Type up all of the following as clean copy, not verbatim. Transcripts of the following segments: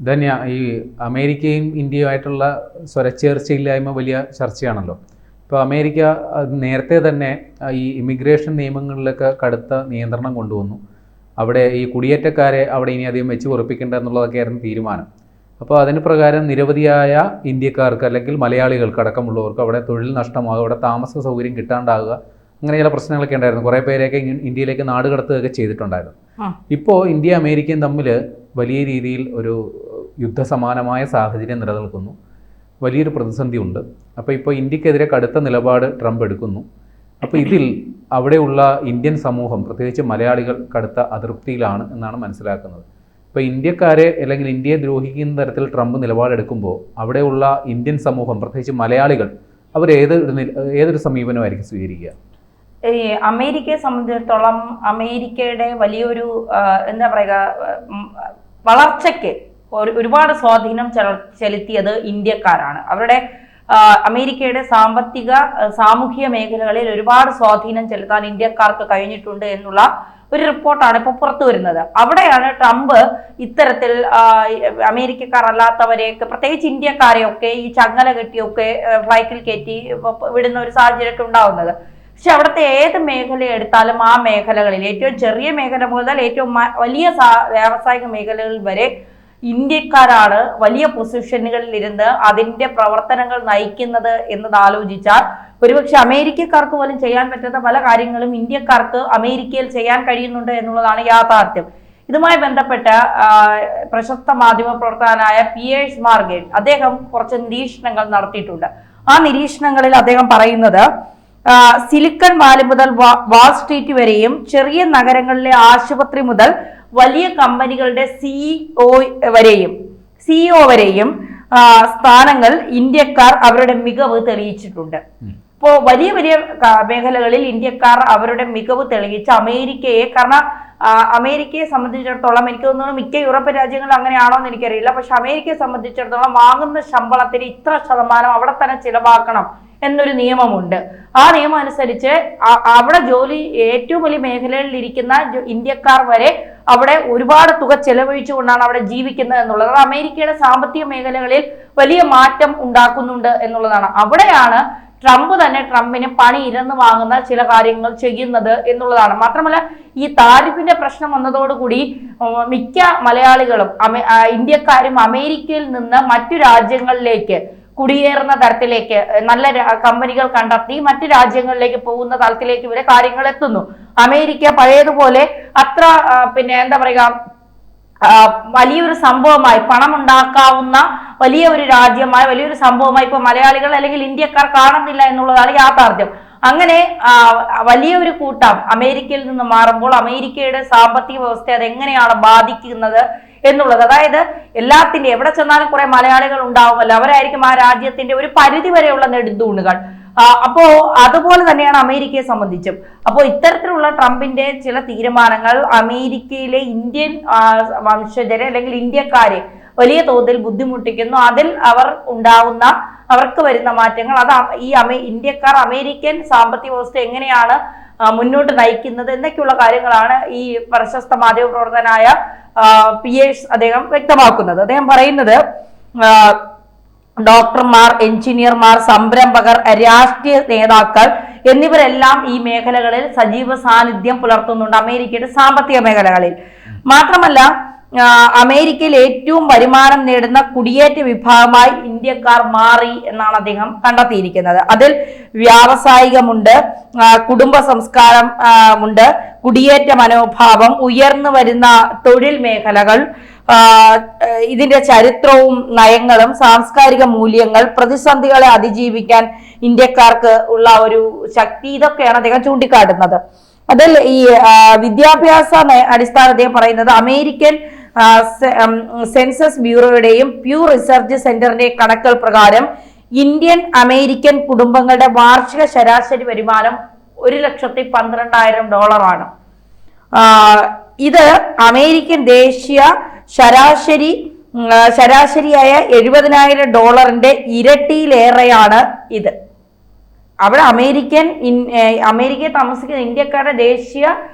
ധന്യ, ഈ അമേരിക്കയും ഇന്ത്യയുമായിട്ടുള്ള സ്വരച്ചേർച്ചയില്ലായ്മ വലിയ ചർച്ചയാണല്ലോ. ഇപ്പോൾ അമേരിക്ക നേരത്തെ തന്നെ ഈ ഇമിഗ്രേഷൻ നിയമങ്ങളിലൊക്കെ കടുത്ത നിയന്ത്രണം കൊണ്ടുവന്നു. അവിടെ ഈ കുടിയേറ്റക്കാരെ അവിടെ ഇനി അധികം വെച്ച് ഉറപ്പിക്കേണ്ട എന്നുള്ളതൊക്കെയായിരുന്നു തീരുമാനം. അപ്പോൾ അതിന് പ്രകാരം നിരവധിയായ ഇന്ത്യക്കാർക്ക് അല്ലെങ്കിൽ മലയാളികൾക്ക് അടക്കമുള്ളവർക്ക് അവിടെ തൊഴിൽ നഷ്ടമാകുക, അവിടെ താമസ സൗകര്യം കിട്ടാണ്ടാകുക, അങ്ങനെ ചില പ്രശ്നങ്ങളൊക്കെ ഉണ്ടായിരുന്നു. കുറേ പേരെയൊക്കെ ഇന്ത്യയിലേക്ക് നാട് കടത്തുകയൊക്കെ ചെയ്തിട്ടുണ്ടായിരുന്നു. ഇപ്പോൾ ഇന്ത്യ അമേരിക്കയും തമ്മിൽ വലിയ രീതിയിൽ ഒരു യുദ്ധസമാനമായ സാഹചര്യം നിലനിൽക്കുന്നു. വലിയൊരു പ്രതിസന്ധി ഉണ്ട്. അപ്പോൾ ഇപ്പോൾ ഇന്ത്യക്കെതിരെ കടുത്ത നിലപാട് ട്രംപ് എടുക്കുന്നു. അപ്പോൾ ഇതിൽ അവിടെയുള്ള ഇന്ത്യൻ സമൂഹം, പ്രത്യേകിച്ച് മലയാളികൾ, കടുത്ത അതൃപ്തിയിലാണ് എന്നാണ് മനസ്സിലാക്കുന്നത്. ഇപ്പോൾ ഇന്ത്യക്കാരെ അല്ലെങ്കിൽ ഇന്ത്യയെ ദ്രോഹിക്കുന്ന തരത്തിൽ ട്രംപ് നിലപാടെടുക്കുമ്പോൾ അവിടെയുള്ള ഇന്ത്യൻ സമൂഹം, പ്രത്യേകിച്ച് മലയാളികൾ, അവർ ഏതൊരു സമീപനമായിരിക്കും സ്വീകരിക്കുക? ഈ അമേരിക്കയെ സംബന്ധിച്ചിടത്തോളം അമേരിക്കയുടെ വലിയൊരു എന്താ പറയുക വളർച്ചയ്ക്ക് ഒരുപാട് സ്വാധീനം ചെലുത്തിയത് ഇന്ത്യക്കാരാണ്. അവരുടെ അമേരിക്കയുടെ സാമ്പത്തിക സാമൂഹിക മേഖലകളിൽ ഒരുപാട് സ്വാധീനം ചെലുത്താൻ ഇന്ത്യക്കാർക്ക് കഴിഞ്ഞിട്ടുണ്ട് എന്നുള്ള ഒരു റിപ്പോർട്ടാണ് ഇപ്പോൾ പുറത്തു വരുന്നത്. അവിടെയാണ് ട്രംപ് ഇത്തരത്തിൽ അമേരിക്കക്കാർ അല്ലാത്തവരെയൊക്കെ, പ്രത്യേകിച്ച് ഇന്ത്യക്കാരെയൊക്കെ ഈ ചങ്ങല കെട്ടിയൊക്കെ ഫ്ലൈറ്റിൽ കയറ്റി വിടുന്ന ഒരു സാഹചര്യമൊക്കെ ഉണ്ടാവുന്നത്. പക്ഷെ അവിടുത്തെ ഏത് മേഖല എടുത്താലും ആ മേഖലകളിൽ ഏറ്റവും ചെറിയ മേഖല മുതൽ ഏറ്റവും വലിയ വ്യാവസായിക മേഖലകളിൽ വരെ ഇന്ത്യക്കാരാണ് വലിയ പൊസിഷനുകളിൽ ഇരുന്ന് അതിന്റെ പ്രവർത്തനങ്ങൾ നയിക്കുന്നത് എന്നത് ആലോചിച്ചാൽ ഒരുപക്ഷെ അമേരിക്കക്കാർക്ക് പോലും ചെയ്യാൻ പറ്റാത്ത പല കാര്യങ്ങളും ഇന്ത്യക്കാർക്ക് അമേരിക്കയിൽ ചെയ്യാൻ കഴിയുന്നുണ്ട് എന്നുള്ളതാണ് യാഥാർത്ഥ്യം. ഇതുമായി ബന്ധപ്പെട്ട പ്രശസ്ത മാധ്യമ പ്രവർത്തകനായ പിയേഴ്സ് മാർഗേറ്റ് അദ്ദേഹം കുറച്ച് നിരീക്ഷണങ്ങൾ നടത്തിയിട്ടുണ്ട്. ആ നിരീക്ഷണങ്ങളിൽ അദ്ദേഹം പറയുന്നത് സിലിക്കൺ വാലി മുതൽ വാൾ സ്ട്രീറ്റ് വരെയും ചെറിയ നഗരങ്ങളിലെ ആശുപത്രി മുതൽ വലിയ കമ്പനികളുടെ സിഇഒ വരെയും സ്ഥാനങ്ങൾ ഇന്ത്യക്കാർ അവരുടെ മികവ് തെളിയിച്ചിട്ടുണ്ട്. ഇപ്പോൾ വലിയ വലിയ മേഖലകളിൽ ഇന്ത്യക്കാർ അവരുടെ മികവ് തെളിയിച്ച് അമേരിക്കയെ, കാരണം അമേരിക്കയെ സംബന്ധിച്ചിടത്തോളം എനിക്ക് തോന്നുന്നു മിക്ക യൂറോപ്യൻ രാജ്യങ്ങളും അങ്ങനെയാണോ എന്ന് എനിക്കറിയില്ല, പക്ഷെ അമേരിക്കയെ സംബന്ധിച്ചിടത്തോളം വാങ്ങുന്ന ശമ്പളത്തിന് ഇത്ര ശതമാനം അവിടെ തന്നെ ചിലവാക്കണം എന്നൊരു നിയമമുണ്ട്. ആ നിയമം അനുസരിച്ച് അവിടെ ജോലി ഏറ്റവും വലിയ മേഖലകളിൽ ഇരിക്കുന്ന ഇന്ത്യക്കാർ വരെ അവിടെ ഒരുപാട് തുക ചെലവഴിച്ചുകൊണ്ടാണ് അവിടെ ജീവിക്കുന്നത് എന്നുള്ളത് അമേരിക്കയുടെ സാമ്പത്തിക മേഖലകളിൽ വലിയ മാറ്റം ഉണ്ടാക്കുന്നുണ്ട് എന്നുള്ളതാണ്. അവിടെയാണ് ട്രംപിന് പണി ഇരന്ന് വാങ്ങുന്ന ചില കാര്യങ്ങൾ ചെയ്യുന്നത് എന്നുള്ളതാണ്. മാത്രമല്ല ഈ താരിഫിന്റെ പ്രശ്നം വന്നതോടുകൂടി മിക്ക മലയാളികളും ഇന്ത്യക്കാരും അമേരിക്കയിൽ നിന്ന് മറ്റു രാജ്യങ്ങളിലേക്ക് കുടിയേറുന്ന തരത്തിലേക്ക് നല്ല കമ്പനികൾ കണ്ടെത്തി മറ്റു രാജ്യങ്ങളിലേക്ക് പോകുന്ന തലത്തിലേക്ക് വരെ കാര്യങ്ങൾ എത്തുന്നു. അമേരിക്ക പഴയതുപോലെ അത്ര എന്താ പറയുക വലിയൊരു സംഭവമായി, പണം ഉണ്ടാക്കാവുന്ന വലിയ ഒരു രാജ്യമായി, വലിയൊരു സംഭവമായി ഇപ്പൊ മലയാളികൾ അല്ലെങ്കിൽ ഇന്ത്യക്കാർ കാണുന്നില്ല എന്നുള്ളതാണ് യാഥാർത്ഥ്യം. അങ്ങനെ വലിയൊരു കൂട്ടം അമേരിക്കയിൽ നിന്ന് മാറുമ്പോൾ അമേരിക്കയുടെ സാമ്പത്തിക വ്യവസ്ഥ അതെങ്ങനെയാണ് ബാധിക്കുന്നത് എന്നുള്ളത്, അതായത് എല്ലാത്തിന്റെ എവിടെ ചെന്നാലും കുറെ മലയാളികൾ ഉണ്ടാവുമല്ലോ, അവരായിരിക്കും ആ രാജ്യത്തിന്റെ ഒരു പരിധി വരെയുള്ള നെടുന്തൂണുകൾ. അപ്പോ അതുപോലെ തന്നെയാണ് അമേരിക്കയെ സംബന്ധിച്ചും. അപ്പോൾ ഇത്തരത്തിലുള്ള ട്രംപിന്റെ ചില തീരുമാനങ്ങൾ അമേരിക്കയിലെ ഇന്ത്യൻ വംശജരെ അല്ലെങ്കിൽ ഇന്ത്യക്കാരെ വലിയ തോതിൽ ബുദ്ധിമുട്ടിക്കുന്നു. അതിൽ അവർക്ക് വരുന്ന മാറ്റങ്ങൾ അത് ഈ ഇന്ത്യക്കാർ അമേരിക്കൻ സാമ്പത്തിക വ്യവസ്ഥ എങ്ങനെയാണ് മുന്നോട്ട് നയിക്കുന്നത് എന്നൊക്കെയുള്ള കാര്യങ്ങളാണ് ഈ പ്രശസ്ത മാധ്യമ പ്രവർത്തകനായ പിയേഴ്സ് അദ്ദേഹം വ്യക്തമാക്കുന്നത്. അദ്ദേഹം പറയുന്നത് ഡോക്ടർമാർ, എഞ്ചിനീയർമാർ, സംരംഭകർ, രാഷ്ട്രീയ നേതാക്കൾ എന്നിവരെല്ലാം ഈ മേഖലകളിൽ സജീവ സാന്നിധ്യം പുലർത്തുന്നുണ്ട് അമേരിക്കയുടെ സാമ്പത്തിക മേഖലകളിൽ. മാത്രമല്ല അമേരിക്കയിൽ ഏറ്റവും വരുമാനം നേടുന്ന കുടിയേറ്റ വിഭാഗമായി ഇന്ത്യക്കാർ മാറി എന്നാണ് അദ്ദേഹം കണ്ടെത്തിയിരിക്കുന്നത്. അതിൽ വ്യാവസായികമുണ്ട്, കുടുംബ സംസ്കാരം ഉണ്ട്, കുടിയേറ്റ മനോഭാവം, ഉയർന്നു വരുന്ന തൊഴിൽ മേഖലകൾ, ഇതിന്റെ ചരിത്രവും നയങ്ങളും സാംസ്കാരിക മൂല്യങ്ങൾ, പ്രതിസന്ധികളെ അതിജീവിക്കാൻ ഇന്ത്യക്കാർക്ക് ഉള്ള ഒരു ശക്തി, ഇതൊക്കെയാണ് അദ്ദേഹം ചൂണ്ടിക്കാട്ടുന്നത്. അതിൽ ഈ വിദ്യാഭ്യാസ അടിസ്ഥാനം അദ്ദേഹം പറയുന്നത് അമേരിക്കൻ സെൻസസ് ബ്യൂറോയുടെയും പ്യൂ റിസർച്ച് സെന്ററിന്റെ കണക്കുകൾ പ്രകാരം ഇന്ത്യൻ അമേരിക്കൻ കുടുംബങ്ങളുടെ വാർഷിക ശരാശരി വരുമാനം $1,12,000 ഇത് അമേരിക്കൻ ദേശീയ ശരാശരിയായ $70,000 ഇരട്ടിയിലേറെയാണ് ഇത്. അവിടെ അമേരിക്കയിൽ താമസിക്കുന്ന ഇന്ത്യക്കാരുടെ ദേശീയ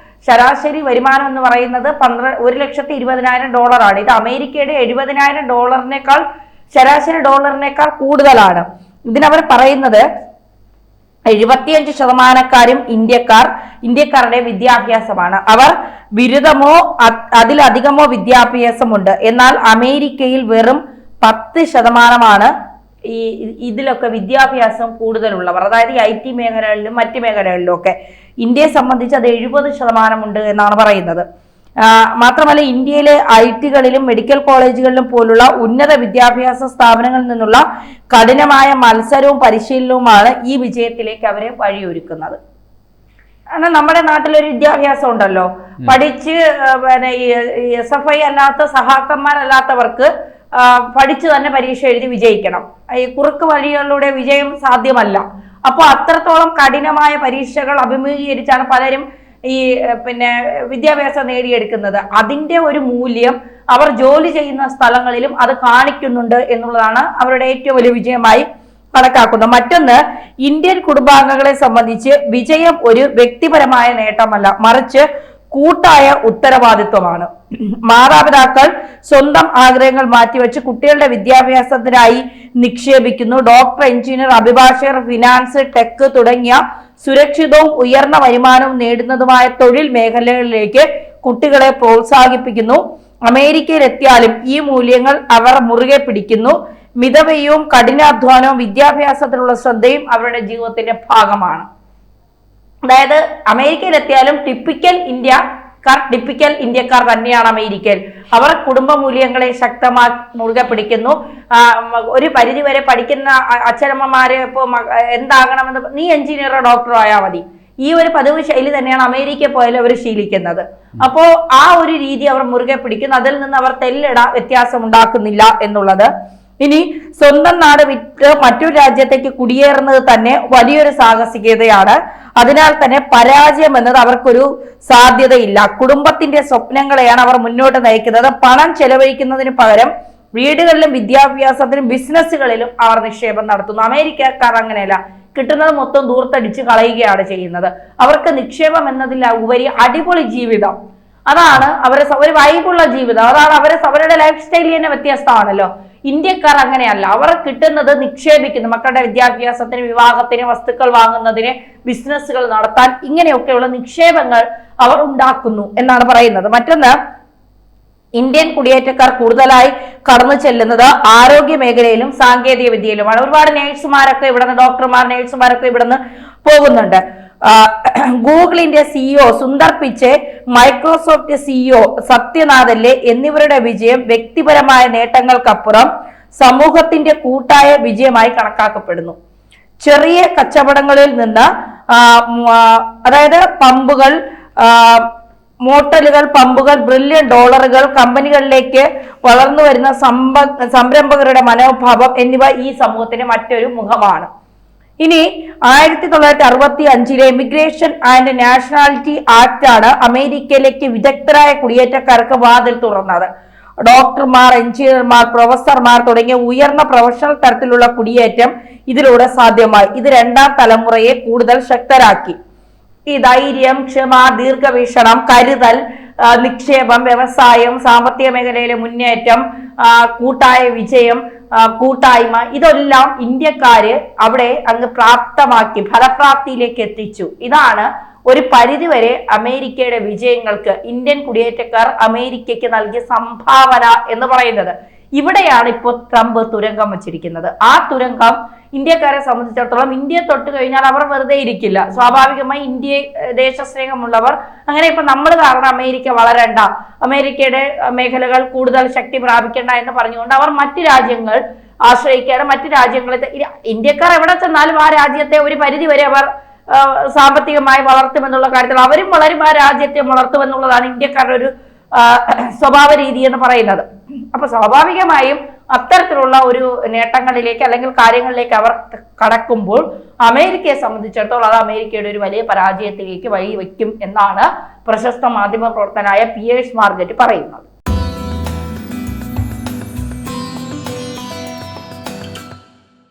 ശരാശരി വരുമാനം എന്ന് പറയുന്നത് $1,20,000. ഇത് അമേരിക്കയുടെ $70,000 ശരാശരി ഡോളറിനേക്കാൾ കൂടുതലാണ്. ഇതിനവർ പറയുന്നത് 75% ഇന്ത്യക്കാരുടെ വിദ്യാഭ്യാസമാണ്. അവർ ബിരുദമോ അതിലധികമോ വിദ്യാഭ്യാസമുണ്ട്. എന്നാൽ അമേരിക്കയിൽ വെറും 10% ഇതിലൊക്കെ വിദ്യാഭ്യാസം കൂടുതലുള്ളവർ, അതായത് IT മേഖലകളിലും മറ്റ് മേഖലകളിലും ഒക്കെ. ഇന്ത്യയെ സംബന്ധിച്ച് അത് 70% ഉണ്ട് എന്നാണ് പറയുന്നത്. മാത്രമല്ല ഇന്ത്യയിലെ IT-കളിലും മെഡിക്കൽ കോളേജുകളിലും പോലുള്ള ഉന്നത വിദ്യാഭ്യാസ സ്ഥാപനങ്ങളിൽ നിന്നുള്ള കഠിനമായ മത്സരവും പരിശീലനവുമാണ് ഈ വിജയത്തിലേക്ക് അവരെ വഴിയൊരുക്കുന്നത്. കാരണം നമ്മുടെ നാട്ടിലൊരു വിദ്യാഭ്യാസം ഉണ്ടല്ലോ, പഠിച്ച് SFI അല്ലാത്ത സഹാക്കന്മാരല്ലാത്തവർക്ക് പഠിച്ചു തന്നെ പരീക്ഷ എഴുതി വിജയിക്കണം. ഈ കുറുക്ക് വഴികളിലൂടെ വിജയം സാധ്യമല്ല. അപ്പോൾ അത്രത്തോളം കഠിനമായ പരീക്ഷകൾ അഭിമുഖീകരിച്ചാണ് പലരും വിദ്യാഭ്യാസം നേടിയെടുക്കുന്നത്. അതിന്റെ ഒരു മൂല്യം അവർ ജോലി ചെയ്യുന്ന സ്ഥലങ്ങളിലും അത് കാണിക്കുന്നുണ്ട് എന്നുള്ളതാണ് അവരുടെ ഏറ്റവും വലിയ വിജയമായി കണക്കാക്കുന്നത്. മറ്റൊന്ന്, ഇന്ത്യൻ കുടുംബാംഗങ്ങളെ സംബന്ധിച്ച് വിജയം ഒരു വ്യക്തിപരമായ നേട്ടമല്ല, മറിച്ച് കൂട്ടായ ഉത്തരവാദിത്വമാണ്. മാതാപിതാക്കൾ സ്വന്തം ആഗ്രഹങ്ങൾ മാറ്റിവെച്ച് കുട്ടികളുടെ വിദ്യാഭ്യാസത്തിനായി നിക്ഷേപിക്കുന്നു. ഡോക്ടർ, എഞ്ചിനീയർ, അഭിഭാഷകർ, ഫിനാൻസ്, ടെക് തുടങ്ങിയ സുരക്ഷിതവും ഉയർന്ന വരുമാനവും നേടുന്നതുമായ തൊഴിൽ മേഖലകളിലേക്ക് കുട്ടികളെ പ്രോത്സാഹിപ്പിക്കുന്നു. അമേരിക്കയിൽ എത്തിയാലും ഈ മൂല്യങ്ങൾ അവർ മുറുകെ പിടിക്കുന്നു. മിതവ്യയവും കഠിനാധ്വാനവും വിദ്യാഭ്യാസത്തിലുള്ള ശ്രദ്ധയും അവരുടെ ജീവിതത്തിന്റെ ഭാഗമാണ്. അതായത് അമേരിക്കയിൽ എത്തിയാലും ടിപ്പിക്കൽ ഇന്ത്യക്കാർ തന്നെയാണ് അമേരിക്കയിൽ. അവർ കുടുംബ മൂല്യങ്ങളെ ശക്തമായി മുറുകെ പിടിക്കുന്നു. ഒരു പരിധിവരെ പഠിക്കുന്ന അച്ഛനമ്മമാര് ഇപ്പോൾ എന്താകണമെന്ന്, നീ എഞ്ചിനീയറോ ഡോക്ടറോ ആയാൽ മതി, ഈ ഒരു പതിവ് ശൈലി തന്നെയാണ് അമേരിക്കയിൽ പോയാലും അവർ ശീലിക്കുന്നത്. അപ്പോ ആ ഒരു രീതി അവർ മുറുകെ പിടിക്കുന്നു. അതിൽ നിന്ന് അവർ വ്യത്യാസം ഉണ്ടാക്കുന്നില്ല എന്നുള്ളത്. ഇനി സ്വന്തം നാട് വിട്ട് മറ്റൊരു രാജ്യത്തേക്ക് കുടിയേറുന്നത് തന്നെ വലിയൊരു സാഹസികതയാണ്. അതിനാൽ തന്നെ പരാജയം എന്നത് അവർക്കൊരു സാധ്യതയില്ല. കുടുംബത്തിന്റെ സ്വപ്നങ്ങളെയാണ് അവർ മുന്നോട്ട് നയിക്കുന്നത്. പണം ചെലവഴിക്കുന്നതിന് പകരം വീടുകളിലും വിദ്യാഭ്യാസത്തിലും ബിസിനസ്സുകളിലും അവർ നിക്ഷേപം നടത്തുന്നു. അമേരിക്കക്കാർ അങ്ങനെയല്ല, കിട്ടുന്നത് മൊത്തം ദൂർത്തടിച്ച് കളയുകയാണ് ചെയ്യുന്നത്. അവർക്ക് നിക്ഷേപം എന്നതിൽ ഉപരി അടിപൊളി ജീവിതം, അതാണ് ഒരു വൈബുള്ള ജീവിതം, അതാണ് അവരുടെ ലൈഫ് സ്റ്റൈൽ തന്നെ വ്യത്യസ്തമാണല്ലോ. ഇന്ത്യക്കാർ അങ്ങനെയല്ല, അവർ കിട്ടുന്നത് നിക്ഷേപിക്കുന്നു. മക്കളുടെ വിദ്യാഭ്യാസത്തിന്, വിവാഹത്തിന്, വസ്തുക്കൾ വാങ്ങുന്നതിന്, ബിസിനസ്സുകൾ നടത്താൻ, ഇങ്ങനെയൊക്കെയുള്ള നിക്ഷേപങ്ങൾ അവർ ഉണ്ടാക്കുന്നു എന്നാണ് പറയുന്നത്. മറ്റൊന്ന്, ഇന്ത്യൻ കുടിയേറ്റക്കാർ കൂടുതലായി കടന്നു ചെല്ലുന്നത് ആരോഗ്യ മേഖലയിലും സാങ്കേതിക വിദ്യയിലുമാണ്. ഒരുപാട് നേഴ്സുമാരൊക്കെ ഇവിടുന്ന്, ഡോക്ടർമാർ, നേഴ്സുമാരൊക്കെ ഇവിടുന്ന് പോകുന്നുണ്ട്. ഗൂഗിളിന്റെ CEO സുന്ദർ പിച്ചെ, മൈക്രോസോഫ്റ്റ് CEO സത്യനാഥല്ലെ എന്നിവരുടെ വിജയം വ്യക്തിപരമായ നേട്ടങ്ങൾക്കപ്പുറം സമൂഹത്തിന്റെ കൂട്ടായ വിജയമായി കണക്കാക്കപ്പെടുന്നു. ചെറിയ കച്ചവടങ്ങളിൽ നിന്ന്, അതായത് പമ്പുകൾ, മോട്ടലുകൾ, പമ്പുകൾ, $1 ബില്യൺ കമ്പനികളിലേക്ക് വളർന്നു വരുന്ന സംരംഭകരുടെ മനോഭാവം എന്നിവ ഈ സമൂഹത്തിന്റെ മറ്റൊരു മുഖമാണ്. ഇനി 1965 ഇമിഗ്രേഷൻ ആൻഡ് നാഷണാലിറ്റി ആക്ട് ആണ് അമേരിക്കയിലേക്ക് വിദഗ്ധരായ കുടിയേറ്റക്കാർക്ക് വാതിൽ തുറന്നത്. ഡോക്ടർമാർ, എഞ്ചിനീയർമാർ, പ്രൊഫസർമാർ തുടങ്ങിയ ഉയർന്ന പ്രൊഫഷണൽ തരത്തിലുള്ള കുടിയേറ്റം ഇതിലൂടെ സാധ്യമായി. ഇത് രണ്ടാം തലമുറയെ കൂടുതൽ ശക്തരാക്കി. ഈ ധൈര്യം, ക്ഷമ, ദീർഘവീക്ഷണം, കരുതൽ, നിക്ഷേപം, വ്യവസായം, സാമ്പത്തിക മേഖലയിലെ മുന്നേറ്റം, കൂട്ടായ വിജയം, കൂട്ടായ്മ, ഇതെല്ലാം ഇന്ത്യക്കാര് അവിടെ അങ്ങ് പ്രാപ്തമാക്കി, ഫലപ്രാപ്തിയിലേക്ക് എത്തിച്ചു. ഇതാണ് ഒരു പരിധിവരെ അമേരിക്കയുടെ വിജയങ്ങൾക്ക് ഇന്ത്യൻ കുടിയേറ്റക്കാർ അമേരിക്കയ്ക്ക് നൽകിയ സംഭാവന എന്ന് പറയുന്നത്. ഇവിടെയാണ് ഇപ്പോൾ ട്രംപ് തുരങ്കം വച്ചിരിക്കുന്നത്. ആ തുരങ്കം ഇന്ത്യക്കാരെ സംബന്ധിച്ചിടത്തോളം, ഇന്ത്യയെ തൊട്ട് കഴിഞ്ഞാൽ അവർ വെറുതെ ഇരിക്കില്ല. സ്വാഭാവികമായി ഇന്ത്യയെ ദേശസ്നേഹമുള്ളവർ, അങ്ങനെ ഇപ്പൊ നമ്മൾ കാരണം അമേരിക്ക വളരണ്ട, അമേരിക്കയുടെ മേഖലകൾ കൂടുതൽ ശക്തി പ്രാപിക്കേണ്ട എന്ന് പറഞ്ഞുകൊണ്ട് അവർ മറ്റു രാജ്യങ്ങൾ ആശ്രയിക്കാതെ മറ്റു രാജ്യങ്ങളെ, ഇന്ത്യക്കാർ എവിടെ ചെന്നാലും ആ രാജ്യത്തെ ഒരു പരിധി വരെ അവർ സാമ്പത്തികമായി വളർത്തുമെന്നുള്ള കാര്യത്തിൽ അവരും വളരും, ആ രാജ്യത്തെ വളർത്തുമെന്നുള്ളതാണ് ഇന്ത്യക്കാരുടെ ഒരു സ്വഭാവ രീതി എന്ന് പറയുന്നത്. അപ്പൊ സ്വാഭാവികമായും അത്തരത്തിലുള്ള ഒരു നേട്ടങ്ങളിലേക്ക് അല്ലെങ്കിൽ കാര്യങ്ങളിലേക്ക് അവർ കടക്കുമ്പോൾ അമേരിക്കയെ സംബന്ധിച്ചിടത്തോളം അത് അമേരിക്കയുടെ ഒരു വലിയ പരാജയത്തിലേക്ക് വഴിവെക്കും എന്നാണ് പ്രശസ്ത മാധ്യമ പ്രവർത്തനായ പിയേഴ്സ് മാർഗറ്റ് പറയുന്നത്.